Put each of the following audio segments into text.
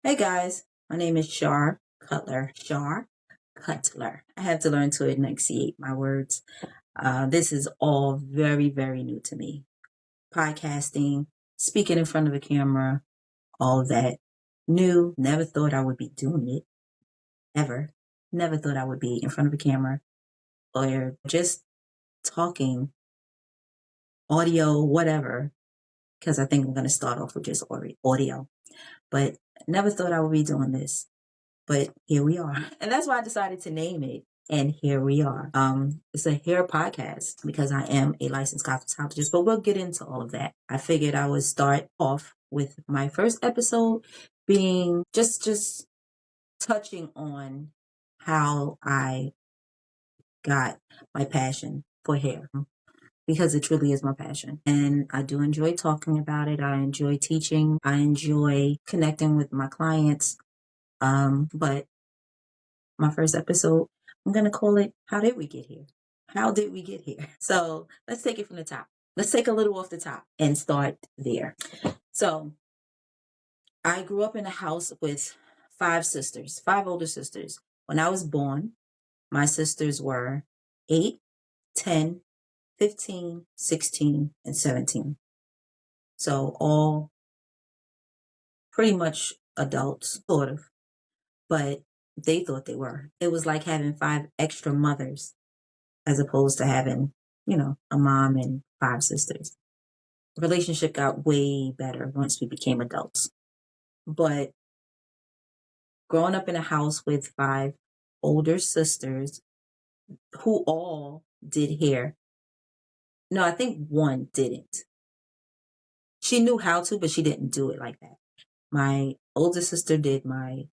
Hey guys, my name is Shar Cutler. Shar Cutler. I have to learn to enunciate my words. This is all very, very new to me. Podcasting, speaking in front of a camera, all of that. New. Never thought I would be doing it ever. Never thought I would be in front of a camera or just talking, audio, whatever. Because I think I'm going to start off with just audio. But never thought I would be doing this. But here we are. And that's why I decided to name it. And here we are. It's a hair podcast because I am a licensed cosmetologist, but we'll get into all of that. I figured I would start off with my first episode being just touching on how I got my passion for hair because it truly is my passion. And I do enjoy talking about it. I enjoy teaching. I enjoy connecting with my clients. But my first episode, I'm going to call it How Did We Get Here? How did we get here? So let's take it from the top. Let's take a little off the top and start there. So I grew up in a house with five sisters, five older sisters. When I was born, my sisters were 8, 10, 15, 16, and 17. So all pretty much adults, sort of, but they thought they were. It was like having 5 extra mothers as opposed to having, a mom and 5 sisters. The relationship got way better once we became adults. But growing up in a house with 5 older sisters who all did hair. No, I think one didn't. She knew how to, but she didn't do it like that. My older sister did my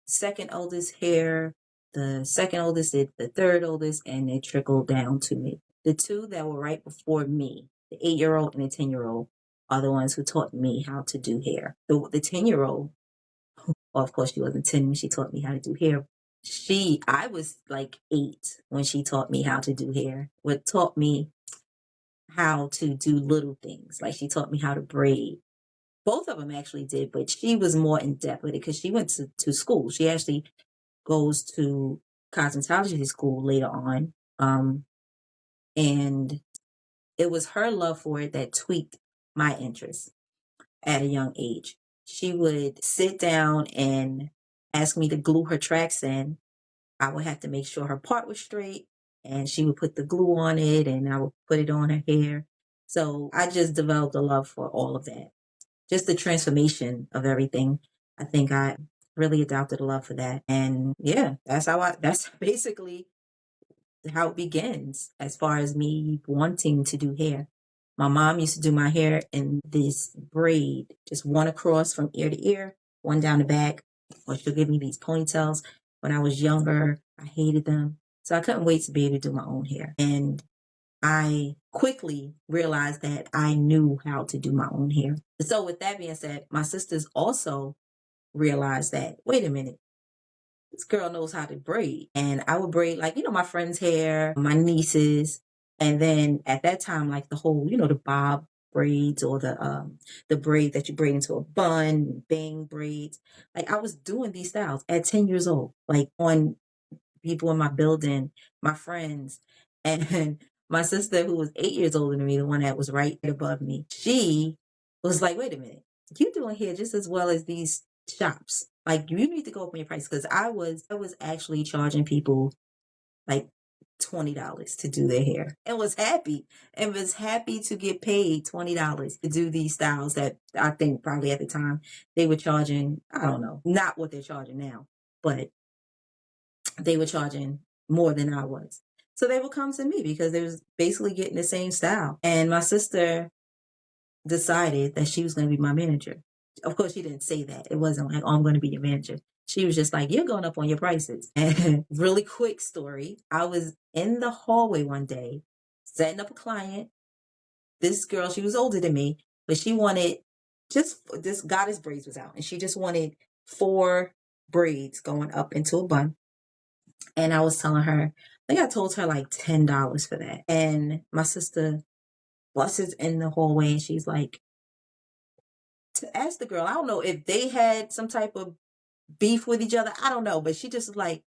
second oldest hair. The second oldest did the third oldest, and it trickled down to me. The 2 that were right before me, the 8-year-old and the 10-year-old, are the ones who taught me how to do hair. The 10-year-old, well, of course she wasn't 10 when she taught me how to do hair. I was like 8 when she taught me how to do hair. What taught me how to do little things. Like she taught me how to braid. Both of them actually did, but she was more in depth with it because she went to school. She actually goes to cosmetology school later on. And it was her love for it that tweaked my interest at a young age. She would sit down and ask me to glue her tracks in. I would have to make sure her part was straight, and she would put the glue on it, and I would put it on her hair. So I just developed a love for all of that. Just the transformation of everything. I think I really adopted a love for that. And yeah, that's basically how it begins as far as me wanting to do hair. My mom used to do my hair in this braid, just one across from ear to ear, one down the back, or she'll give me these ponytails. When I was younger, I hated them. So I couldn't wait to be able to do my own hair. And I quickly realized that I knew how to do my own hair. So with that being said, my sisters also realized that, wait a minute, this girl knows how to braid. And I would braid like, my friends' hair, my nieces. And then at that time, like the whole, the bob braids or the braid that you braid into a bun, bang braids. Like I was doing these styles at 10 years old, like on people in my building, my friends. And my sister, who was 8 years older than me, the one that was right above me, she was like, wait a minute, you doing hair just as well as these shops. Like you need to go up on your price. Cause I was actually charging people like $20 to do their hair and was happy to get paid $20 to do these styles that I think probably at the time they were charging, I don't know, not what they're charging now, but they were charging more than I was. So they would come to me because they was basically getting the same style. And my sister decided that she was going to be my manager. Of course, she didn't say that. It wasn't like, oh, I'm going to be your manager. She was just like, you're going up on your prices. And really quick story. I was in the hallway one day setting up a client. This girl, she was older than me, but she wanted just this goddess braids was out. And she just wanted 4 braids going up into a bun. And I was telling her, I think I told her like $10 for that. And my sister busts in the hallway and she's like, to ask the girl, I don't know if they had some type of beef with each other. I don't know, but she just was like,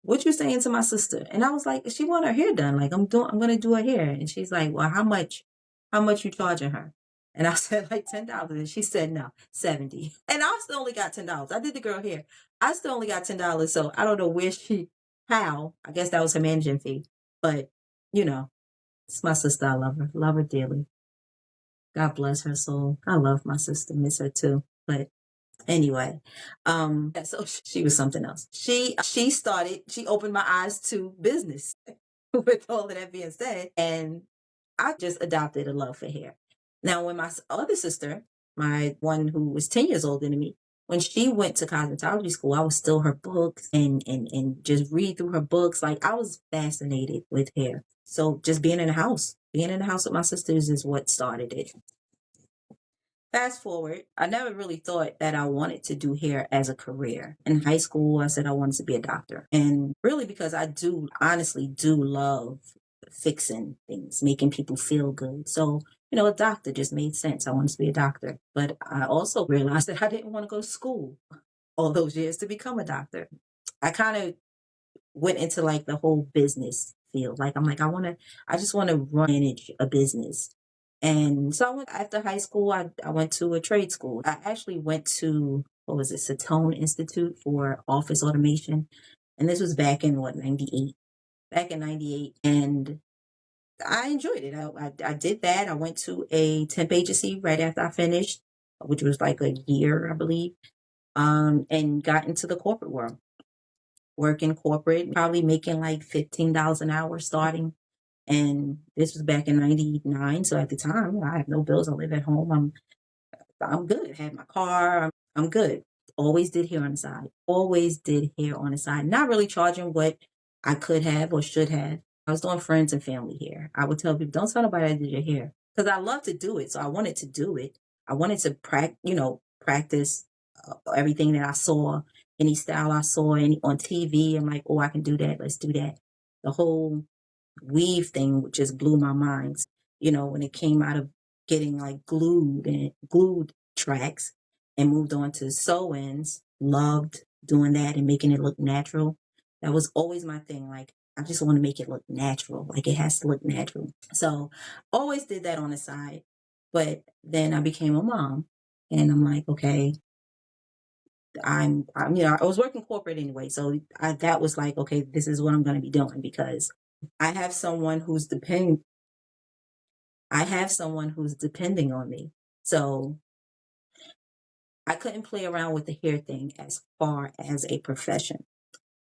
"What you saying to my sister?" And I was like, "She want her hair done. Like I'm gonna do her hair." And she's like, "Well, how much? How much you charging her?" And I said like $10. And she said no, 70. And I still only got $10. I did the girl hair. I still only got $10. So I don't know where how. I guess that was her managing fee. But you know, it's my sister. I love her dearly. God bless her soul. I love my sister, miss her too. But anyway, yeah, so she was something else. She opened my eyes to business with all of that being said. And I just adopted a love for hair. Now, when my other sister, my one who was 10 years older than me, when she went to cosmetology school, I was still her books and just read through her books. Like I was fascinated with hair. So just being in the house with my sisters is what started it. Fast forward, I never really thought that I wanted to do hair as a career. In high school, I said I wanted to be a doctor. And really because I do honestly do love fixing things, making people feel good. So, a doctor just made sense. I wanted to be a doctor. But I also realized that I didn't want to go to school all those years to become a doctor. I kind of went into like the whole business field. Like I'm like, I just want to manage a business. And so I went after high school, I went to a trade school. I actually went to what was it, Satone Institute for Office Automation. And this was back in what, 98. Back in 98. And I enjoyed it. I did that. I went to a temp agency right after I finished, which was like a year, I believe, and got into the corporate world. Work in corporate, probably making like $15 an hour starting. And this was back in 99. So at the time, I have no bills. I live at home. I'm good. I had my car. I'm good. Always did hair on the side. Always did hair on the side. Not really charging what I could have or should have. I was doing friends and family hair. I would tell people, don't tell nobody I did your hair. Because I love to do it. So I wanted to do it. I wanted to practice everything that I saw, any style I saw on TV. I'm like, oh, I can do that. Let's do that. The whole weave thing just blew my mind. When it came out of getting like glued tracks and moved on to sew-ins, loved doing that and making it look natural. That was always my thing. Like I just want to make it look natural. Like it has to look natural. So always did that on the side. But then I became a mom and I'm like, okay, I was working corporate anyway. So that was like, okay, this is what I'm going to be doing because I have someone who's depending on me. So I couldn't play around with the hair thing as far as a profession,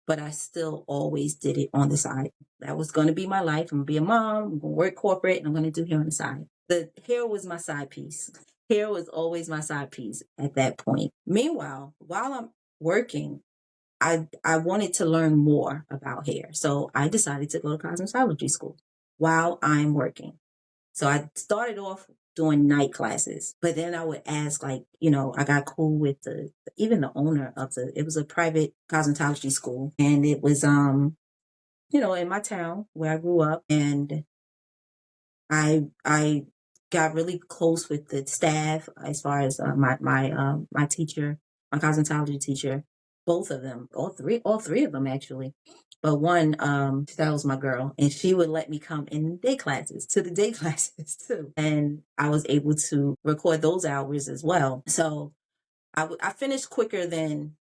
but I still always did it on the side. That was going to be my life. I'm going to be a mom, I'm going to work corporate, and I'm going to do hair on the side. The hair was my side piece. Hair was always my side piece at that point. Meanwhile, while I'm working, I wanted to learn more about hair. So I decided to go to cosmetology school while I'm working. So I started off doing night classes, but then I would ask, like, I got cool with even the owner of it was a private cosmetology school, and it was, in my town where I grew up, and I got really close with the staff as far as my teacher, my cosmetology teacher, both of them, all three of them actually. But one, that was my girl, and she would let me come in to the day classes too, and I was able to record those hours as well. So I finished quicker than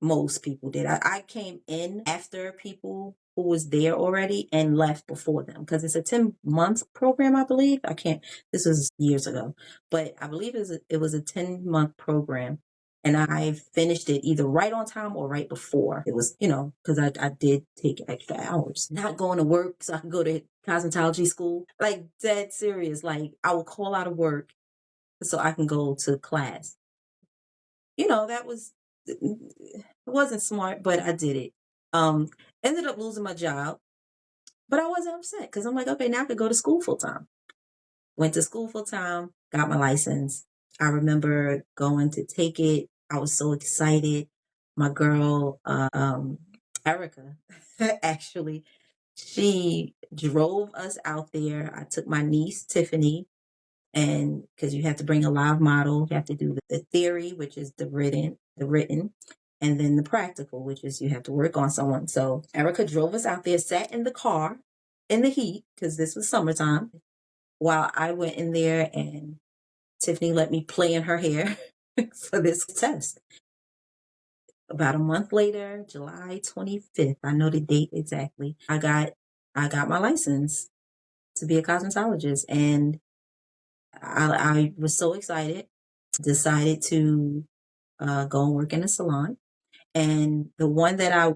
most people did. I came in after people who was there already and left before them because it's a 10-month program, I believe. This was years ago, but I believe it was a 10-month program. And I finished it either right on time or right before. It was, because I did take extra hours. Not going to work so I could go to cosmetology school. Like dead serious. Like I would call out of work so I can go to class. That was, it wasn't smart, but I did it. Ended up losing my job, but I wasn't upset because I'm like, okay, now I could go to school full time. Went to school full time, got my license. I remember going to take it. I was so excited. My girl, Erica, actually, she drove us out there. I took my niece, Tiffany, and because you have to bring a live model, you have to do the theory, which is the written. and then the practical, which is you have to work on someone. So Erica drove us out there, sat in the car in the heat because this was summertime, while I went in there and Tiffany let me play in her hair for this test. About a month later, July 25th, I know the date exactly, I got my license to be a cosmetologist. And I was so excited, decided to go and work in a salon. And the one that I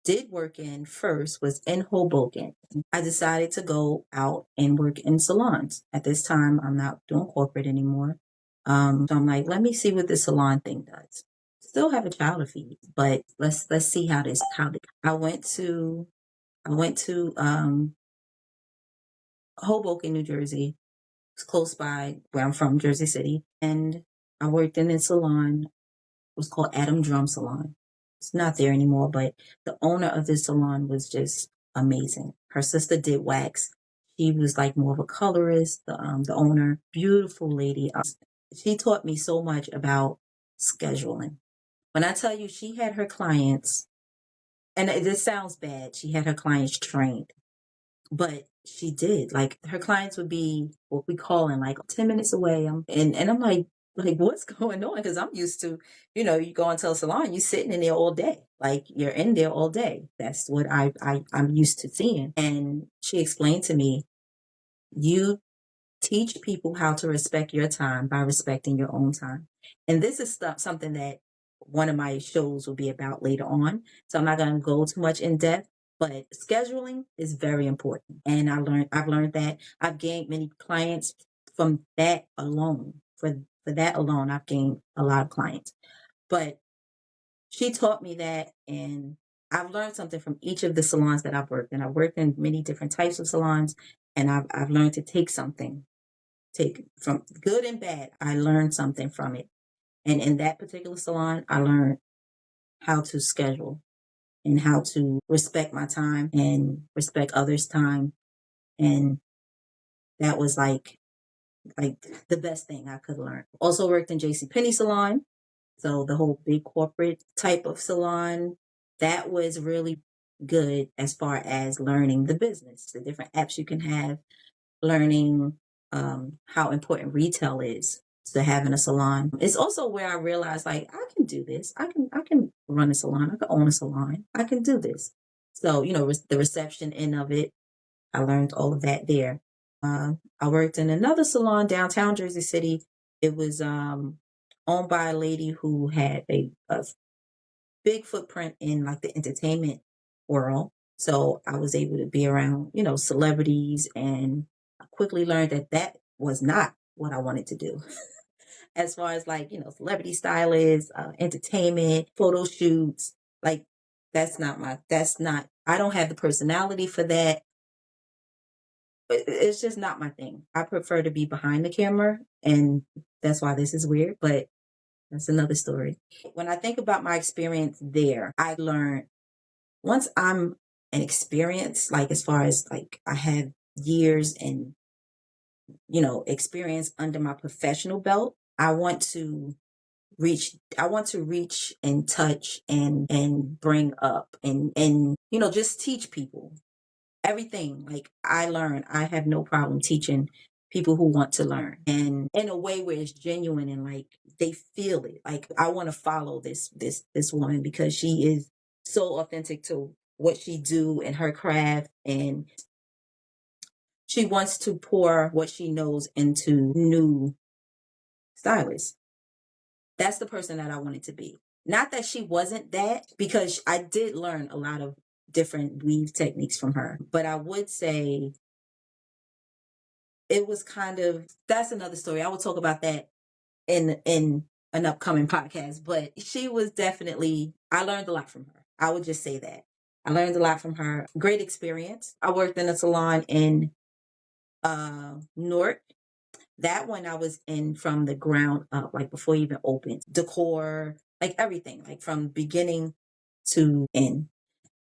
did work in first was in Hoboken. I decided to go out and work in salons. At this time, I'm not doing corporate anymore. So I'm like, let me see what the salon thing does. Still have a child to feed, but let's see how this. I went to Hoboken, New Jersey. It's close by where I'm from, Jersey City, and I worked in a salon. It was called Adam Drum Salon. It's not there anymore, but the owner of this salon was just amazing. Her sister did wax. She was like more of a colorist. The owner, beautiful lady. She taught me so much about scheduling. When I tell you, she had her clients, and this sounds bad, she had her clients trained, but she did. Like her clients would be what we call in like 10 minutes away. And I'm like what's going on? Because I'm used to, you go into a salon, you sitting in there all day. Like you're in there all day. That's what I'm used to seeing. And she explained to me, you teach people how to respect your time by respecting your own time. And this is something that one of my shows will be about later on. So I'm not going to go too much in depth, but scheduling is very important. And I've learned that. I've gained many clients from that alone. For that alone, I've gained a lot of clients. But she taught me that, and I've learned something from each of the salons that I've worked in. I've worked in many different types of salons, and I've learned to take from good and bad. I learned something from it. And in that particular salon, I learned how to schedule and how to respect my time and respect others' time. And that was like the best thing I could learn. Also worked in JCPenney salon. So the whole big corporate type of salon, that was really good as far as learning the business, the different apps you can have, learning how important retail is to having a salon. It's also where I realized like I can do this. I can run a salon. I can own a salon. I can do this. So the reception end of it, I learned all of that there. I worked in another salon downtown Jersey City. It was owned by a lady who had a big footprint in like the entertainment world. So I was able to be around, celebrities, and I quickly learned that that was not what I wanted to do. As far as like, celebrity stylists, entertainment, photo shoots, like I don't have the personality for that. It's just not my thing. I prefer to be behind the camera, and that's why this is weird, but that's another story. When I think about my experience there, I learned once I'm an experience, like as far as like I have years and, experience under my professional belt, I want to reach and touch and bring up and, just teach people everything. Like I have no problem teaching people who want to learn, and in a way where it's genuine and like they feel it. Like I want to follow this woman because she is so authentic to what she do and her craft, and she wants to pour what she knows into new stylists. That's the person that I wanted to be. Not that she wasn't that, because I did learn a lot of different weave techniques from her, but I would say it was that's another story. I will talk about that in an upcoming podcast, but she was definitely, I learned a lot from her. I would just say that. I learned a lot from her. Great experience. I worked in a salon in Newark. That one I was in from the ground up, like before you even opened. Decor, like everything, like from beginning to end.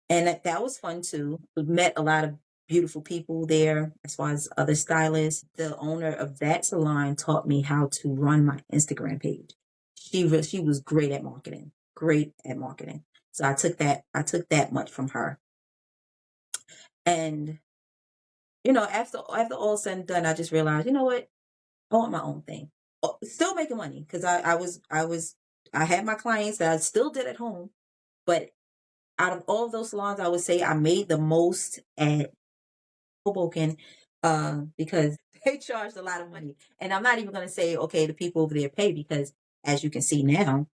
And that was fun too. We met a lot of beautiful people there as far as other stylists. The owner of that salon taught me how to run my Instagram page. She was great at marketing. great at marketing. So I took that much from her. And after all said and done, I just realized, you know what? I want my own thing. Still making money because I had my clients that I still did at home, but out of all of those salons, I would say I made the most at Hoboken, because they charged a lot of money. And I'm not even going to say, okay, the people over there pay, because as you can see now,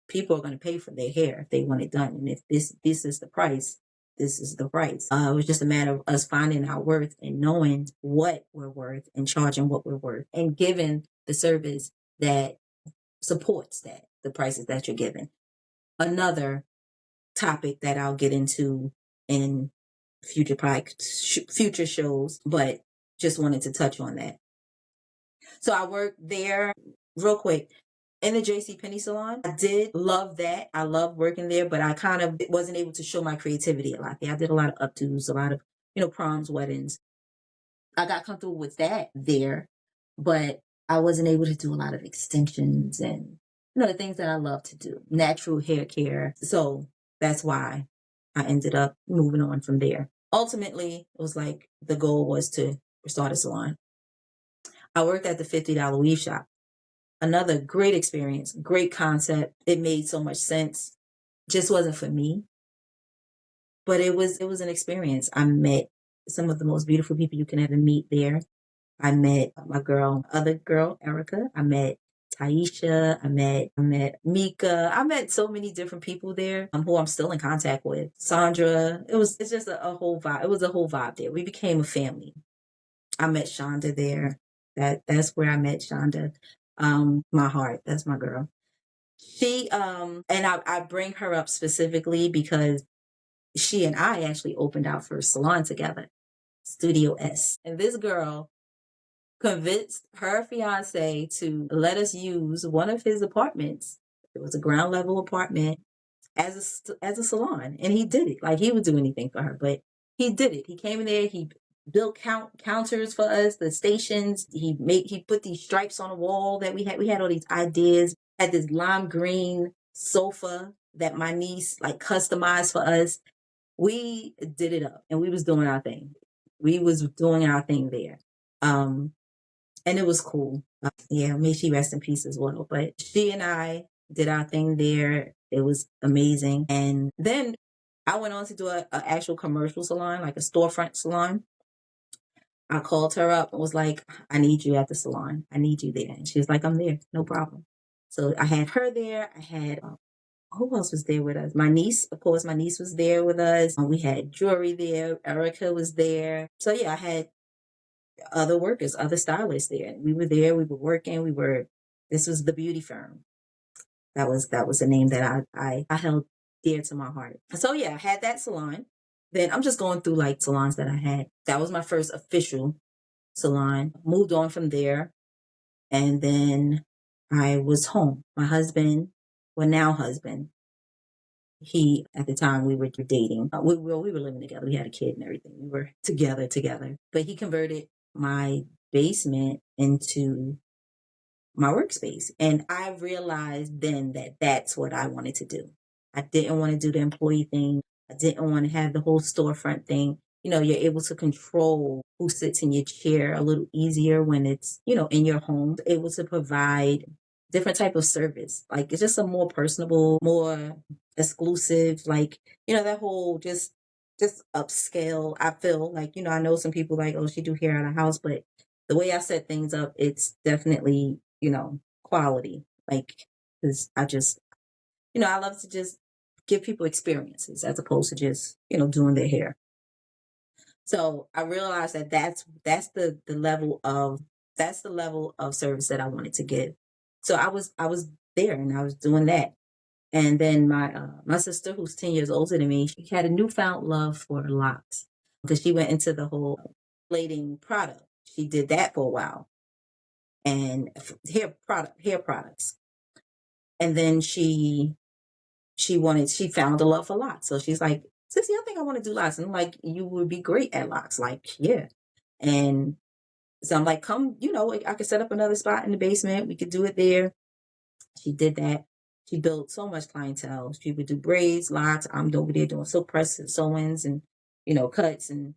people are going to pay for their hair if they want it done. And if this is the price, this is the price. It was just a matter of us finding our worth and knowing what we're worth and charging what we're worth and giving the service that supports that, the prices that you're giving. Another topic that I'll get into in future shows, but just wanted to touch on that. So I worked there real quick in the JCPenney salon. I did love that. I loved working there, but I kind of wasn't able to show my creativity a lot there. I did a lot of updos, a lot of, proms, weddings. I got comfortable with that there, but I wasn't able to do a lot of extensions and, the things that I love to do, natural hair care. So that's why I ended up moving on from there. Ultimately, it was like the goal was to start a salon. I worked at the $50 weave shop. Another great experience, great concept. It made so much sense. Just wasn't for me, but it was an experience. I met some of the most beautiful people you can ever meet there. I met my other girl, Erica. I met Taisha. I met Mika. I met so many different people there, who I'm still in contact with. Sandra. It's just a whole vibe. It was a whole vibe there. We became a family. I met Shonda there. That's where I met Shonda. My heart. That's my girl. She and I bring her up specifically because she and I actually opened our first salon together, Studio S. And this girl convinced her fiance to let us use one of his apartments. It was a ground level apartment as a salon, and he did it. Like, he would do anything for her, but he did it. He came in there. He built counters for us, the stations. He put these stripes on the wall that we had. We had all these ideas. Had this lime green sofa that my niece like customized for us. We did it up, and we was doing our thing. We was doing our thing there. And it was cool. Yeah, may she rest in peace as well. But she and I did our thing there. It was amazing. And then I went on to do an actual commercial salon, like a storefront salon. I called her up and was like, I need you at the salon. I need you there. And she was like, I'm there. No problem. So I had her there. I had, who else was there with us? My niece, of course, my niece was there with us. We had jewelry there. Erica was there. So yeah, I had other workers, other stylists there. We were there, we were working, this was the beauty firm. That was the name that I held dear to my heart. So yeah, I had that salon. Then I'm just going through like salons that I had. That was my first official salon. Moved on from there. And then I was home. My husband, well, now husband, he, at the time we were dating. We were living together. We had a kid and everything. We were together. But he converted my basement into my workspace. And I realized then that that's what I wanted to do. I didn't want to do the employee thing. I didn't want to have the whole storefront thing. You're able to control who sits in your chair a little easier when it's, in your home, able to provide different type of service. Like, it's just a more personable, more exclusive, like, that whole just upscale. I feel like, I know some people like, oh, she do hair at a house, but the way I set things up, it's definitely, quality. Like, because I just, I love to just give people experiences as opposed to just, doing their hair. So I realized that that's the level of service that I wanted to give. So I was there and I was doing that. And then my sister, who's 10 years older than me, she had a newfound love for locks because she went into the whole plating product. She did that for a while, and hair products. And then she found a love for locks. So she's like, Sissy, I think I want to do locks. And I'm like, you would be great at locks. Like, yeah. And so I'm like, come, I could set up another spot in the basement. We could do it there. She did that. She built so much clientele. She would do braids, locks. I'm over there doing silk press and sew-ins and, cuts. And,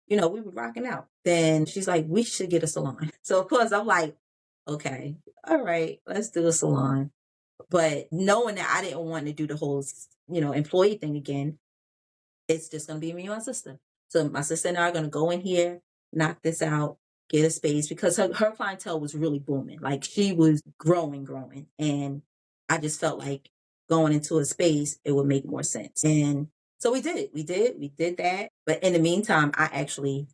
we were rocking out. Then she's like, we should get a salon. So, of course, I'm like, okay, all right, let's do a salon. But knowing that I didn't want to do the whole, employee thing again, it's just going to be me and my sister. So my sister and I are going to go in here, knock this out, get a space because her clientele was really booming. Like she was growing. And I just felt like going into a space, it would make more sense. And so we did that. But in the meantime, I actually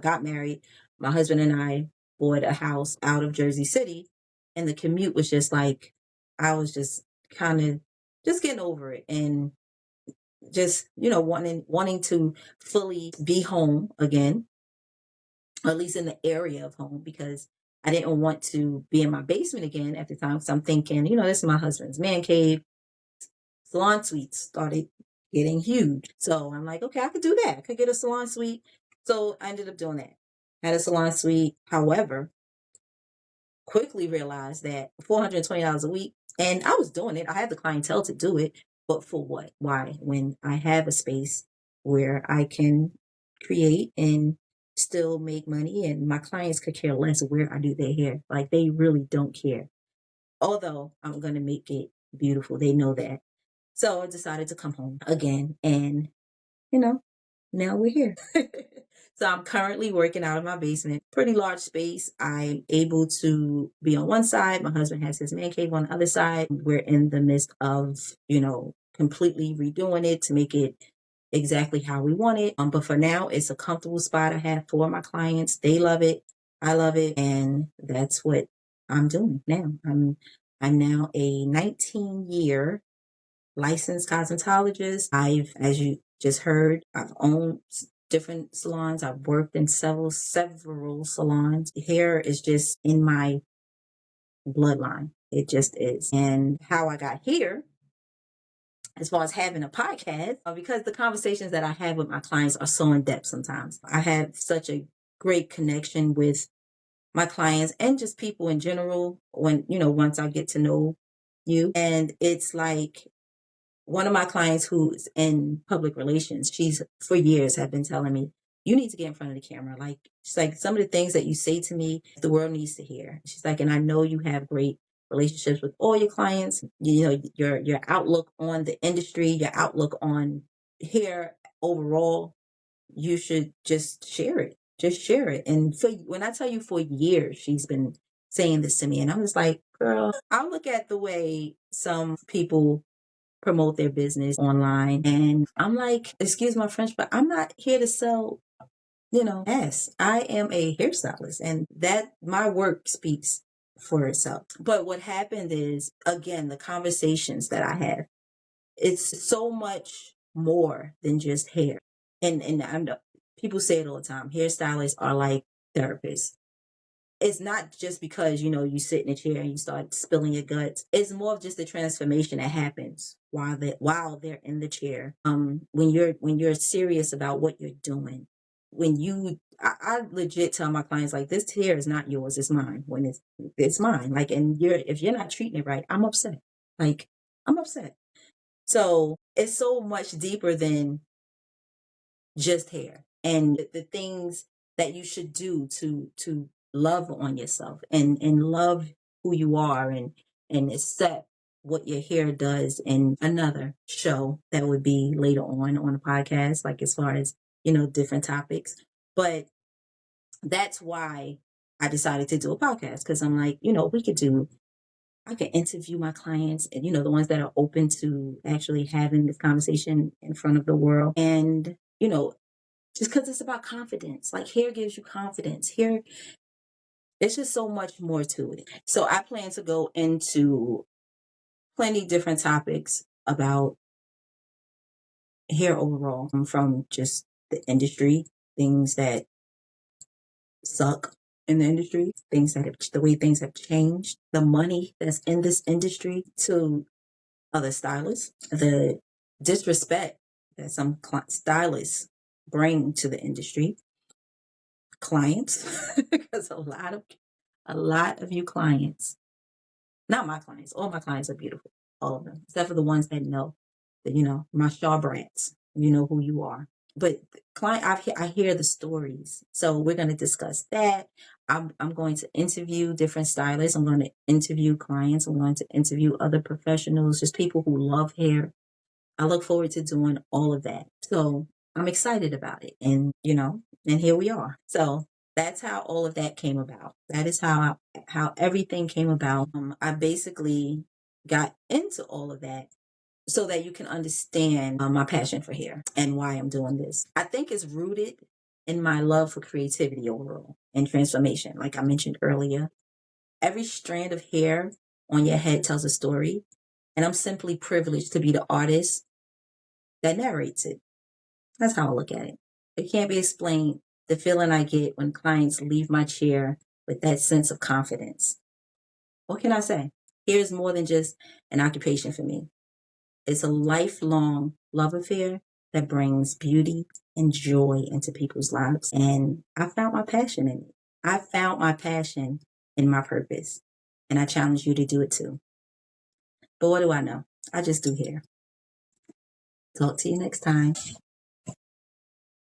got married. My husband and I bought a house out of Jersey City. And the commute was just like, I was just kind of just getting over it. And just wanting to fully be home again, or at least in the area of home, because I didn't want to be in my basement again at the time. So I'm thinking, this is my husband's man cave. Salon suites started getting huge, so I'm like, okay, I could do that. I could get a salon suite. So I ended up doing that. Had a salon suite. However, quickly realized that $420 a week, and I was doing it. I had the clientele to do it, but for what? Why? When I have a space where I can create and still make money, and my clients could care less where I do their hair. Like they really don't care. Although I'm gonna make it beautiful, they know that. So I decided to come home again, and you know, now we're here. So I'm currently working out of my basement, pretty large space. I'm able to be on one side. My husband has his man cave on the other side. We're in the midst of, completely redoing it to make it exactly how we want it. But for now, it's a comfortable spot I have for my clients. They love it. I love it. And that's what I'm doing now. I'm now a 19-year licensed cosmetologist. As you just heard, I've owned different salons. I've worked in several salons. Hair is just in my bloodline. It just is. And how I got here, as far as having a podcast, because the conversations that I have with my clients are so in depth sometimes. I have such a great connection with my clients and just people in general when, once I get to know you. And it's like, one of my clients who's in public relations, she's for years have been telling me, you need to get in front of the camera. Like, she's like, some of the things that you say to me, the world needs to hear. She's like, and I know you have great relationships with all your clients. Your outlook on the industry, your outlook on hair overall, you should just share it. Just share it. And when I tell you for years, she's been saying this to me, and I'm just like, girl, I look at the way some people promote their business online. And I'm like, excuse my French, but I'm not here to sell, ass. I am a hairstylist and that my work speaks for itself. But what happened is, again, the conversations that I have, it's so much more than just hair. And people say it all the time. Hairstylists are like therapists. It's not just because you sit in a chair and you start spilling your guts. It's more of just the transformation that happens while they're in the chair. When you're serious about what you're doing, I legit tell my clients, like, this hair is not yours, it's mine. When it's mine, like, and if you're not treating it right, I'm upset. Like, I'm upset. So it's so much deeper than just hair, and the things that you should do to love on yourself and love who you are, and accept what your hair does. In another show that would be later on the podcast, like as far as different topics. But that's why I decided to do a podcast, because I'm like, I can interview my clients, and the ones that are open to actually having this conversation in front of the world. And just because it's about confidence. Like, hair gives you confidence. Hair, it's just so much more to it. So I plan to go into plenty different topics about hair overall, from just the industry, things that suck in the industry, the way things have changed, the money that's in this industry, to other stylists, the disrespect that some stylists bring to the industry, clients, because a lot of you clients, not my clients, all my clients are beautiful, all of them, except for the ones that know that, my Shaw brats, you know who you are. But client, I hear the stories. So we're going to discuss that. I'm going to interview different stylists. I'm going to interview clients. I'm going to interview other professionals, just people who love hair. I look forward to doing all of that. So I'm excited about it. And here we are. So that's how all of that came about. That is how everything came about. I basically got into all of that so that you can understand my passion for hair and why I'm doing this. I think it's rooted in my love for creativity overall and transformation. Like I mentioned earlier, every strand of hair on your head tells a story. And I'm simply privileged to be the artist that narrates it. That's how I look at it. It can't be explained. The feeling I get when clients leave my chair with that sense of confidence. What can I say? Hair is more than just an occupation for me. It's a lifelong love affair that brings beauty and joy into people's lives. And I found my passion in it. I found my passion in my purpose. And I challenge you to do it too. But what do I know? I just do hair. Talk to you next time.